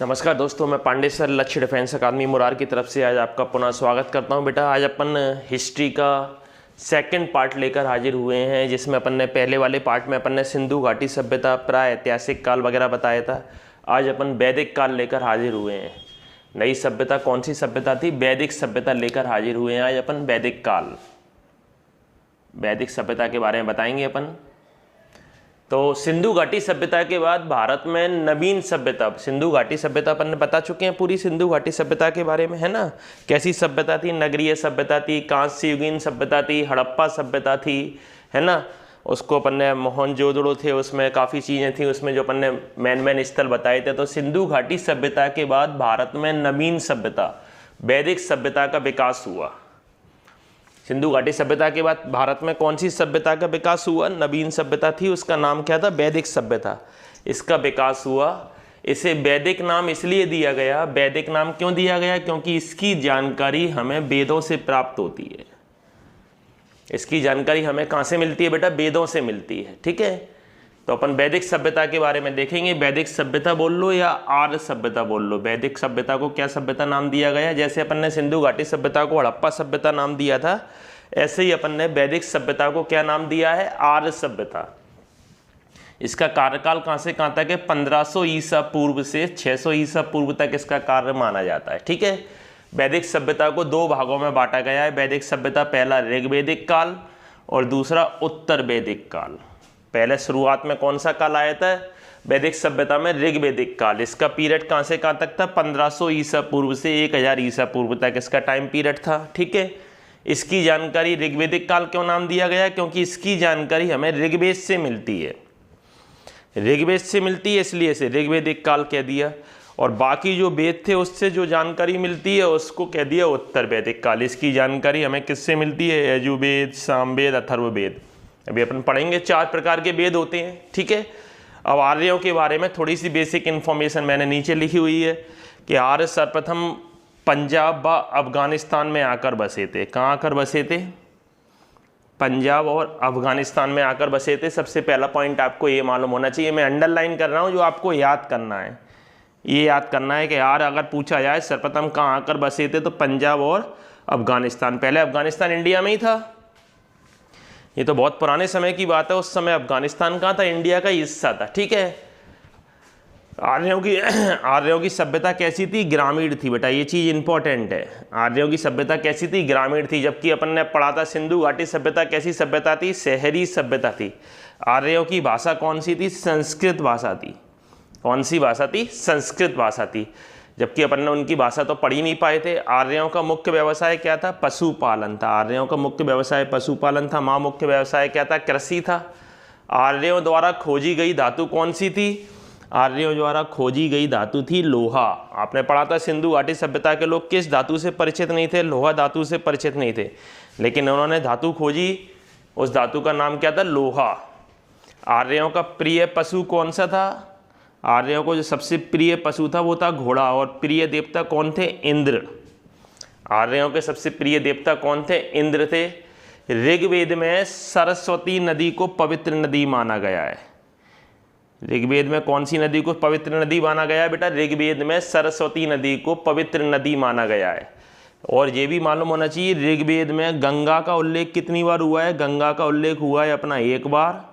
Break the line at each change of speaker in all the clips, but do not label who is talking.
नमस्कार दोस्तों, मैं पांडे सर लक्ष्य डिफेंस अकादमी मुरार की तरफ से आज आपका पुनः स्वागत करता हूं। बेटा आज अपन हिस्ट्री का सेकंड पार्ट लेकर हाजिर हुए हैं, जिसमें अपन ने पहले वाले पार्ट में अपन ने सिंधु घाटी सभ्यता, प्रागैतिहासिक काल वगैरह बताया था। आज अपन वैदिक काल लेकर हाजिर हुए हैं। नई सभ्यता कौन सी सभ्यता थी? वैदिक सभ्यता लेकर हाजिर हुए हैं आज अपन। वैदिक काल, वैदिक सभ्यता के बारे में बताएंगे अपन। तो सिंधु घाटी सभ्यता के बाद भारत में नवीन सभ्यता, सिंधु घाटी सभ्यता अपन ने बता चुके हैं पूरी सिंधु घाटी सभ्यता के बारे में, है ना। कैसी सभ्यता थी? नगरीय सभ्यता थी, कांस्य युगीन सभ्यता थी, हड़प्पा सभ्यता थी, है ना। उसको अपन ने मोहनजोदड़ो थे, उसमें काफ़ी चीज़ें थी उसमें जो अपन ने मेन स्थल बताए थे। तो सिंधु घाटी सभ्यता के बाद भारत में नवीन सभ्यता, वैदिक सभ्यता का विकास हुआ। सिंधु घाटी सभ्यता के बाद भारत में कौन सी सभ्यता का विकास हुआ? नवीन सभ्यता थी, उसका नाम क्या था? वैदिक सभ्यता। इसका विकास हुआ। इसे वैदिक नाम इसलिए दिया गया, वैदिक नाम क्यों दिया गया? क्योंकि इसकी जानकारी हमें वेदों से प्राप्त होती है। इसकी जानकारी हमें कहाँ से मिलती है बेटा? वेदों से मिलती है, ठीक है। तो अपन वैदिक सभ्यता के बारे में देखेंगे। वैदिक सभ्यता बोल लो या आर्य सभ्यता बोल लो, वैदिक सभ्यता को क्या सभ्यता नाम दिया गया? जैसे अपन ने सिंधु घाटी सभ्यता को हड़प्पा सभ्यता नाम दिया था, ऐसे ही अपन ने वैदिक सभ्यता को क्या नाम दिया है? आर्य सभ्यता। इसका कार्यकाल कहाँ से कहाँ तक है? 1500 ईसा पूर्व से 600 ईसा पूर्व तक इसका कार्य माना जाता है, ठीक है। वैदिक सभ्यता को दो भागों में बांटा गया है। वैदिक सभ्यता, पहला ऋग्वैदिक काल और दूसरा उत्तर वैदिक काल। पहले शुरुआत में कौन सा काल आया था वैदिक सभ्यता में? ऋग्वैदिक काल। इसका पीरियड कहाँ से कहाँ तक था? 1500 ईसा पूर्व से 1000 ईसा पूर्व तक इसका टाइम पीरियड था, ठीक है। इसकी जानकारी ऋग्वैदिक काल क्यों नाम दिया गया? क्योंकि इसकी जानकारी हमें ऋग्वेद से मिलती है, ऋग्वेद से मिलती है, इसलिए इसे ऋग्वैदिक काल कह दिया। और बाकी जो वेद थे उससे जो जानकारी मिलती है उसको कह दिया उत्तर वैदिक काल। इसकी जानकारी हमें किससे मिलती है? यजुर्वेद, सामवेद, अथर्ववेद। अभी अपन पढ़ेंगे 4 प्रकार के वेद होते हैं, ठीक है। अब आर्यों के बारे में थोड़ी सी बेसिक इन्फॉर्मेशन मैंने नीचे लिखी हुई है कि आर्य सर्वप्रथम पंजाब व अफगानिस्तान में आकर बसे थे। कहाँ आकर बसे थे? पंजाब और अफगानिस्तान में आकर बसे थे। सबसे पहला पॉइंट आपको ये मालूम होना चाहिए, मैं अंडरलाइन कर रहा हूँ, जो आपको याद करना है, ये याद करना है कि यार अगर पूछा जाए सर्वप्रथम कहाँ आकर बसे थे तो पंजाब और अफगानिस्तान। पहले अफगानिस्तान इंडिया में ही था। ये तो बहुत पुराने समय की बात है, उस समय अफगानिस्तान कहाँ था? इंडिया का हिस्सा था, ठीक है। आर्यों की सभ्यता कैसी थी? ग्रामीण थी बेटा, ये चीज़ इंपॉर्टेंट है। आर्यों की सभ्यता कैसी थी? ग्रामीण थी। जबकि अपन ने पढ़ा था सिंधु घाटी सभ्यता कैसी सभ्यता थी? शहरी सभ्यता थी। आर्यों की भाषा कौन सी थी? संस्कृत भाषा थी। कौन सी भाषा थी? संस्कृत भाषा थी। जबकि अपन ने उनकी भाषा तो पढ़ ही नहीं पाए थे। आर्यों का मुख्य व्यवसाय क्या था? पशुपालन था। आर्यों का मुख्य व्यवसाय पशुपालन था। माँ मुख्य व्यवसाय क्या था? कृषि था। आर्यों द्वारा खोजी गई धातु कौन सी थी? आर्यों द्वारा खोजी गई धातु थी लोहा। आपने पढ़ा था सिंधु घाटी सभ्यता के लोग किस धातु से परिचित नहीं थे? लोहा धातु से परिचित नहीं थे, लेकिन उन्होंने धातु खोजी, उस धातु का नाम क्या था? लोहा। आर्यों का प्रिय पशु कौन सा था? आर्यों को जो सबसे प्रिय पशु था वो था घोड़ा। और प्रिय देवता कौन थे? इंद्र। आर्यों के सबसे प्रिय देवता कौन थे? इंद्र थे। ऋग्वेद में सरस्वती नदी को पवित्र नदी माना गया है। ऋग्वेद में कौन सी नदी को पवित्र नदी माना गया है बेटा? ऋग्वेद में सरस्वती नदी को पवित्र नदी माना गया है। और ये भी मालूम होना चाहिए ऋग्वेद में गंगा का उल्लेख कितनी बार हुआ है? गंगा का उल्लेख हुआ है अपना 1 बार।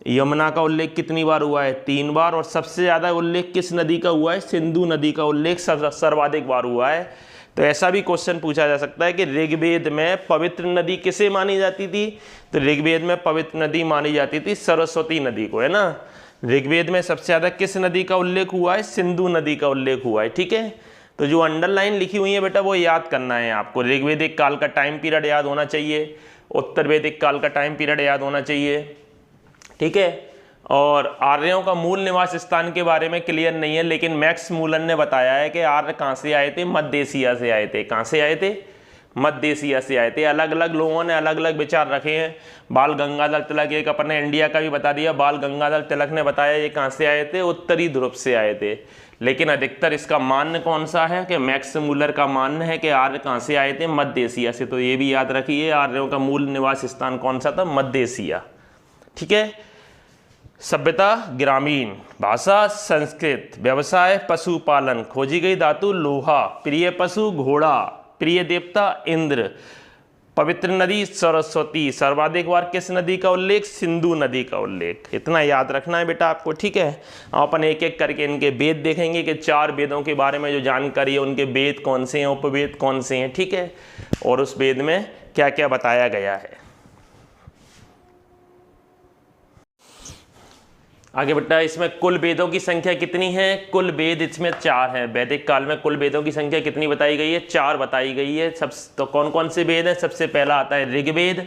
यमुना का उल्लेख कितनी बार हुआ है? 3 बार। और सबसे ज़्यादा उल्लेख किस नदी का हुआ है? सिंधु नदी का उल्लेख सर्वाधिक बार हुआ है। तो ऐसा भी क्वेश्चन पूछा जा सकता है कि ऋग्वेद में पवित्र नदी किसे मानी जाती थी? तो ऋग्वेद में पवित्र नदी मानी जाती थी सरस्वती नदी को, है ना। ऋग्वेद में सबसे ज़्यादा किस नदी का उल्लेख हुआ है? सिंधु नदी का उल्लेख हुआ है, ठीक है। तो जो अंडरलाइन लिखी हुई है बेटा वो याद करना है आपको। ऋग्वेदिक काल का टाइम पीरियड याद होना चाहिए, उत्तर वैदिक काल का टाइम पीरियड याद होना चाहिए, ठीक है। और आर्यों का मूल निवास स्थान के बारे में क्लियर नहीं है, लेकिन मैक्स मूलन ने बताया है कि आर्य कहाँ से आए थे? मध्य एशिया से आए थे। कहाँ से आए थे? मध्य एशिया से आए थे। अलग अलग लोगों ने अलग अलग विचार रखे हैं। बाल गंगाधर तिलक, एक अपन ने इंडिया का भी बता दिया, बाल गंगाधर तिलक ने बताया ये कहाँ से आए थे? उत्तरी ध्रुव से आए थे। लेकिन अधिकतर इसका मान्य कौन सा है? कि मैक्स मूलर का मान्य है कि आर्य कहाँ से आए थे? मध्य एशिया से। तो ये भी याद रखिए, आर्यों का मूल निवास स्थान कौन सा था? मध्य एशिया, ठीक है। सभ्यता ग्रामीण, भाषा संस्कृत, व्यवसाय पशुपालन, खोजी गई धातु लोहा, प्रिय पशु घोड़ा, प्रिय देवता इंद्र, पवित्र नदी सरस्वती, सर्वाधिक बार किस नदी का उल्लेख, सिंधु नदी का उल्लेख। इतना याद रखना है बेटा आपको, ठीक है। अपन एक एक करके इनके वेद देखेंगे कि 4 वेदों के बारे में जो जानकारी है, उनके वेद कौन से हैं, उपवेद कौन से हैं, ठीक है, और उस वेद में क्या क्या बताया गया है। आगे बेटा, इसमें कुल वेदों की संख्या कितनी है, कुल वेद इसमें 4 हैं। वैदिक काल में कुल वेदों की संख्या कितनी बताई गई है, 4 बताई गई है। सब तो कौन कौन से वेद हैं, सबसे पहला आता है ऋग्वेद,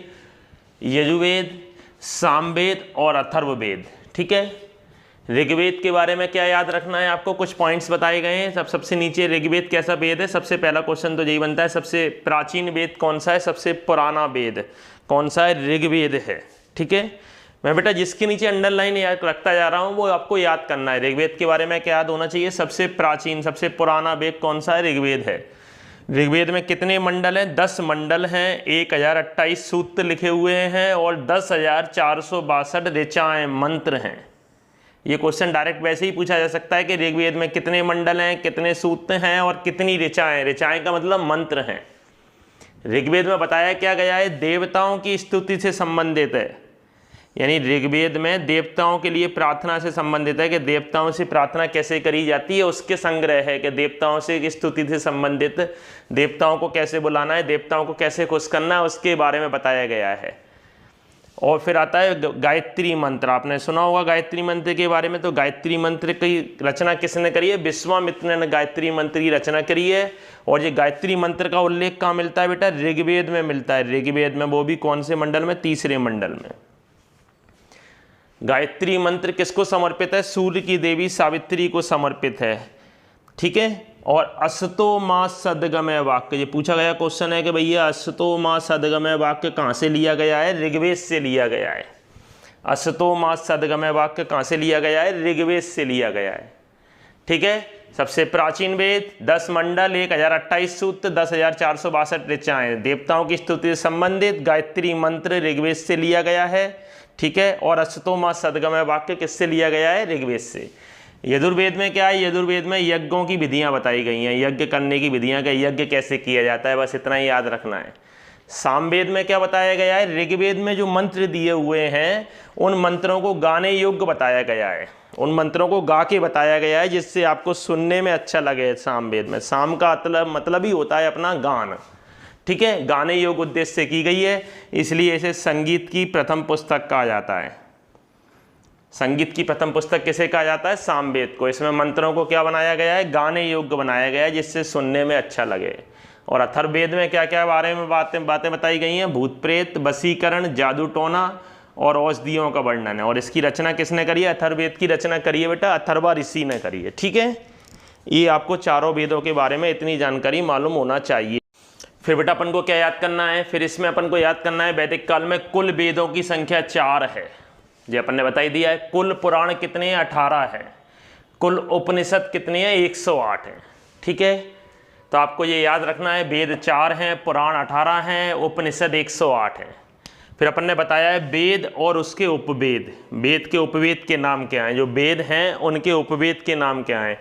यजुर्वेद, सामवेद और अथर्ववेद, ठीक है। ऋग्वेद के बारे में क्या याद रखना है आपको, कुछ पॉइंट्स बताए गए हैं। सबसे नीचे ऋग्वेद कैसा वेद है, सबसे पहला क्वेश्चन तो यही बनता है, सबसे प्राचीन वेद कौन सा है, सबसे पुराना वेद कौन सा है, ऋग्वेद है, ठीक है। मैं बेटा जिसके नीचे अंडरलाइन याद रखता जा रहा हूँ वो आपको याद करना है। ऋग्वेद के बारे में क्या याद होना चाहिए, सबसे प्राचीन सबसे पुराना वेद कौन सा है, ऋग्वेद है। ऋग्वेद में कितने मंडल हैं, 10 मंडल हैं, 1028 सूत्र लिखे हुए हैं और 10,462 ऋचाएँ मंत्र हैं। ये क्वेश्चन डायरेक्ट वैसे ही पूछा जा सकता है कि ऋग्वेद में कितने मंडल हैं, कितने सूत्र हैं और कितनी ऋचाएँ। ऋचाएँ का मतलब मंत्र हैं। ऋग्वेद में बताया क्या गया है, देवताओं की स्तुति से संबंधित है, यानी ऋग्वेद में देवताओं के लिए प्रार्थना से संबंधित है कि देवताओं से प्रार्थना कैसे करी जाती है, उसके संग्रह है कि देवताओं से स्तुति से संबंधित, देवताओं को कैसे बुलाना है, देवताओं को कैसे खुश करना है, उसके बारे में बताया गया है। और फिर आता है गायत्री मंत्र, आपने सुना होगा गायत्री मंत्र के बारे में। तो गायत्री मंत्र की रचना किसने करी है, विश्वामित्र ने गायत्री मंत्र की रचना करी है। और ये गायत्री मंत्र का उल्लेख कहाँ मिलता है बेटा, ऋग्वेद में मिलता है। ऋग्वेद में, वो भी कौन से मंडल में, 3रे मंडल में। गायत्री मंत्र किसको समर्पित है, सूर्य की देवी सावित्री को समर्पित है, ठीक है। और असतो माँ सदगमय वाक्य, ये पूछा गया क्वेश्चन है कि भैया असतो माँ सदगमय वाक्य कहाँ से लिया गया है, ऋग्वेद से लिया गया है। असतो माँ सदगमय वाक्य कहाँ से लिया गया है, ऋग्वेद से लिया गया है, ठीक है। सबसे प्राचीन वेद, 10 मंडल, 1028 सूत्र, 10,462 ऋचाएँ, देवताओं की स्तुति से संबंधित गायत्री मंत्र ऋग्वेद से लिया गया है, ठीक है। और असतो माँ सदगमय वाक्य किससे लिया गया है, ऋग्वेद से। यजुर्वेद में क्या है, यजुर्वेद में यज्ञों की विधियां बताई गई हैं, यज्ञ करने की विधियां, का यज्ञ कैसे किया जाता है, बस इतना ही याद रखना है। सामवेद में क्या बताया गया है, ऋग्वेद में जो मंत्र दिए हुए हैं उन मंत्रों को गाने योग्य बताया गया है, उन मंत्रों को गा के बताया गया है जिससे आपको सुनने में अच्छा लगे। सामवेद में साम का मतलब ही होता है अपना गान, ठीक है, गाने योग्य उद्देश्य से की गई है, इसलिए इसे संगीत की प्रथम पुस्तक कहा जाता है। संगीत की प्रथम पुस्तक किसे कहा जाता है, सामवेद को। इसमें मंत्रों को क्या बनाया गया है, गाने योग्य बनाया गया है जिससे सुनने में अच्छा लगे। और अथर्ववेद में क्या क्या बारे में बातें बताई गई हैं, भूत प्रेत, वशीकरण, जादू टोना और औषधियों का वर्णन है। और इसकी रचना किसने करी है, अथर्ववेद की रचना करी है बेटा अथर्वा ऋषि ने करी है, ठीक है। ये आपको चारों वेदों के बारे में इतनी जानकारी मालूम होना चाहिए। फिर बेटा अपन को क्या याद करना है, फिर इसमें अपन को याद करना है वैदिक काल में कुल वेदों की संख्या 4 है, जो अपन ने बताई दिया है। कुल पुराण कितने हैं, 18 है। कुल उपनिषद कितने हैं, 108 हैं, ठीक है। तो आपको ये याद रखना है, वेद 4 हैं, पुराण 18 हैं, उपनिषद 108 हैं। फिर अपन ने बताया है वेद और उसके उपवेद, वेद के उपवेद के नाम क्या हैं, जो वेद हैं उनके उपवेद के नाम क्या हैं।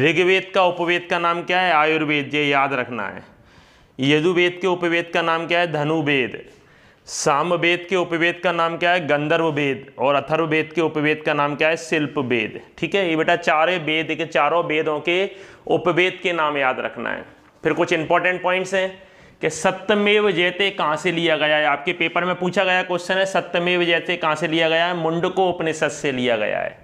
ऋग्वेद का उपवेद का नाम क्या है, आयुर्वेद, ये याद रखना है। यजुर्वेद के उपवेद का नाम क्या है, धनुवेद। सामवेद के उपवेद का नाम क्या है, गंधर्व वेद। और अथर्ववेद के उपवेद का नाम क्या है, शिल्प वेद, ठीक है। ये बेटा चारों वेदों के उपवेद के नाम याद रखना है। फिर कुछ इंपॉर्टेंट पॉइंट्स हैं कि सत्यमेव जयते कहाँ से लिया गया है, आपके पेपर में पूछा गया क्वेश्चन है, सत्यमेव जयते कहाँ से लिया गया है, मुंडको उपनिषद से लिया गया है।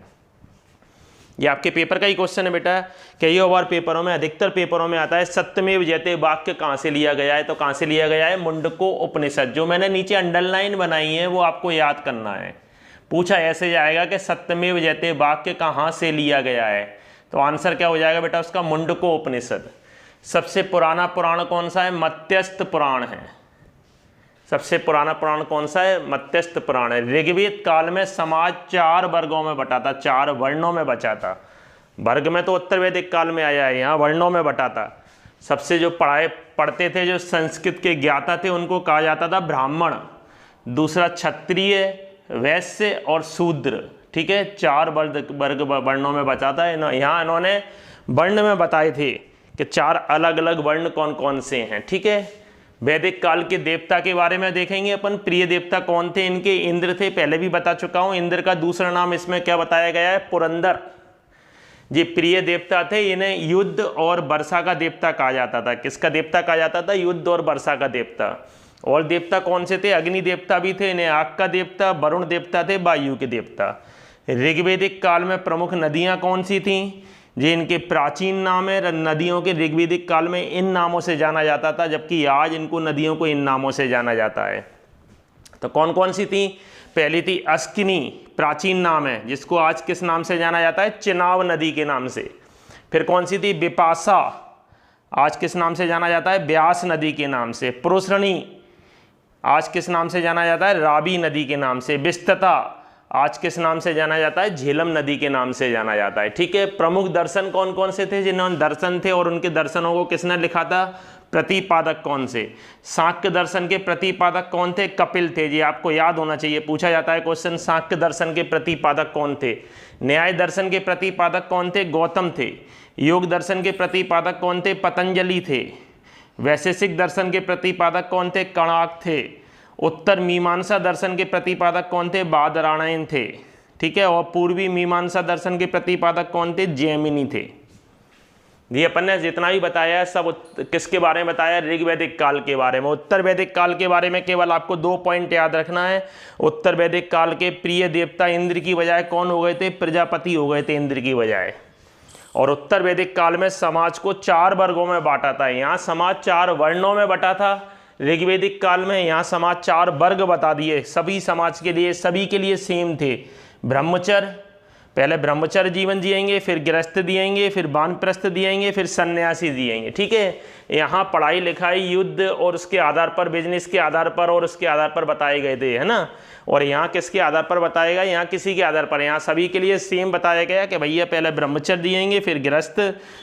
ये आपके पेपर का ही क्वेश्चन है बेटा, कई बार पेपरों में, अधिकतर पेपरों में आता है सत्यमेव जयते वाक्य कहाँ से लिया गया है, तो कहाँ से लिया गया है, मुंडको उपनिषद। जो मैंने नीचे अंडरलाइन बनाई है वो आपको याद करना है। पूछा ऐसे जाएगा कि सत्यमेव जयते वाक्य कहाँ से लिया गया है, तो आंसर क्या हो जाएगा बेटा उसका, मुंडको उपनिषद। सबसे पुराना पुराण कौन सा है, मत्यस्थ पुराण है। सबसे पुराना पुराण कौन सा है, मत्यस्थ पुराण है। ऋग्वेद काल में समाज 4 वर्गों में बटा था, 4 वर्णों में बचा था। वर्ग में तो उत्तर वैदिक काल में आया है, यहाँ वर्णों में बटा था। सबसे जो पढ़ते थे, जो संस्कृत के ज्ञाता थे, उनको कहा जाता था ब्राह्मण। दूसरा क्षत्रिय, वैश्य और शूद्र, ठीक है, 4 वर्ग वर्णों में बताता है। यहाँ इन्होंने वर्ण में बताए थे कि 4 अलग अलग वर्ण कौन कौन से हैं। ठीक है, वैदिक काल के देवता के बारे में देखेंगे अपन। प्रिय देवता कौन थे इनके? इंद्र थे, पहले भी बता चुका हूँ। इंद्र का दूसरा नाम इसमें क्या बताया गया है? पुरंदर। ये प्रिय देवता थे, इन्हें युद्ध और वर्षा का देवता कहा जाता था। किसका देवता कहा जाता था? युद्ध और वर्षा का देवता। और देवता कौन से थे? अग्नि देवता भी थे, इन्हें आग का देवता, वरुण देवता थे, वायु के देवता। ऋग्वेदिक काल में प्रमुख नदियां कौन सी थीं? ये इनके प्राचीन नाम है नदियों के। ऋग्वेदिक काल में इन नामों से जाना जाता था, जबकि आज इनको नदियों को इन नामों से जाना जाता है। तो कौन कौन सी थी? पहली थी अस्किनी, प्राचीन नाम है, जिसको आज किस नाम से जाना जाता है? चिनाब नदी के नाम से। फिर कौन सी थी? विपाशा, आज किस नाम से जाना जाता है? ब्यास नदी के नाम से। पुरुषणी, आज किस नाम से जाना जाता है? रावी नदी के नाम से। विस्तता, आज किस नाम से जाना जाता है? झेलम नदी के नाम से जाना जाता है। ठीक है, प्रमुख दर्शन कौन कौन से थे जिन्होंने दर्शन थे और उनके दर्शनों को किसने लिखा था? प्रतिपादक कौन से? सांख्य दर्शन के प्रतिपादक कौन थे? कपिल थे। जी आपको याद होना चाहिए, पूछा जाता है क्वेश्चन, सांख्य दर्शन के प्रतिपादक कौन थे? न्याय दर्शन के प्रतिपादक कौन थे? गौतम थे। योग दर्शन के प्रतिपादक कौन थे? पतंजलि थे। वैशेषिक दर्शन के प्रतिपादक कौन थे? कणाक थे। उत्तर मीमांसा दर्शन के प्रतिपादक कौन थे? बादरायण थे। ठीक है, और पूर्वी मीमांसा दर्शन के प्रतिपादक कौन थे? जैमिनी थे। ये अपन ने जितना भी बताया है सब किसके बारे में बताया? ऋग्वैदिक काल के बारे में। उत्तर वैदिक काल के बारे में केवल आपको 2 पॉइंट याद रखना है। उत्तर वैदिक काल के प्रिय देवता इंद्र की बजाय कौन हो गए थे? प्रजापति हो गए थे इंद्र की बजाय। और उत्तर वैदिक काल में समाज को 4 वर्गों में बांटा था। यहाँ समाज 4 वर्णों में बटा था। ऋग्वैदिक काल में यहाँ समाज 4 वर्ग बता दिए, सभी समाज के लिए, सभी के लिए सेम थे। ब्रह्मचर्य, पहले ब्रह्मचर्य जीवन जिएंगे, फिर गृहस्थ जिएंगे, फिर वानप्रस्थ जिएंगे, फिर सन्यासी जिएंगे। ठीक है, यहाँ पढ़ाई लिखाई युद्ध और उसके आधार पर, बिजनेस के आधार पर और उसके आधार पर बताए गए थे, है ना। और यहाँ किसके आधार पर बताएगा? यहाँ किसी के आधार पर। यहाँ सभी के लिए सेम बताया गया कि भैया पहले ब्रह्मचर्य जिएंगे, फिर गृहस्थ,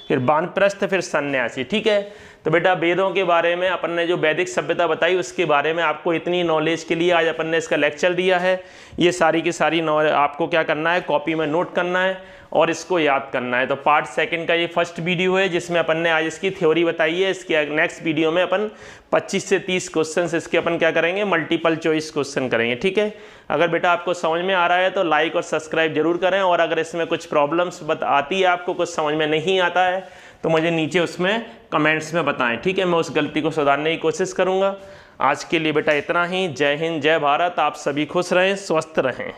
फिर वानप्रस्थ, फिर सन्यासी। ठीक है, तो बेटा वेदों के बारे में अपन ने जो वैदिक सभ्यता बताई उसके बारे में आपको इतनी नॉलेज के लिए आज अपन ने इसका लेक्चर दिया है। ये सारी की सारी नॉलेज आपको क्या करना है? कॉपी में नोट करना है और इसको याद करना है। तो पार्ट 2 का ये फर्स्ट वीडियो है जिसमें अपन ने आज इसकी थ्योरी बताई है। इसके नेक्स्ट वीडियो में अपन 25 से 30 क्वेश्चन इसके अपन क्या करेंगे? मल्टीपल चॉइस क्वेश्चन करेंगे। ठीक है, अगर बेटा आपको समझ में आ रहा है तो लाइक और सब्सक्राइब जरूर करें। और अगर इसमें कुछ प्रॉब्लम्स आती है, आपको कुछ समझ में नहीं आता है, तो मुझे नीचे उसमें कमेंट्स में बताएं। ठीक है, मैं उस गलती को सुधारने की कोशिश करूंगा। आज के लिए बेटा इतना ही। जय हिंद, जय भारत। आप सभी खुश रहें, स्वस्थ रहें।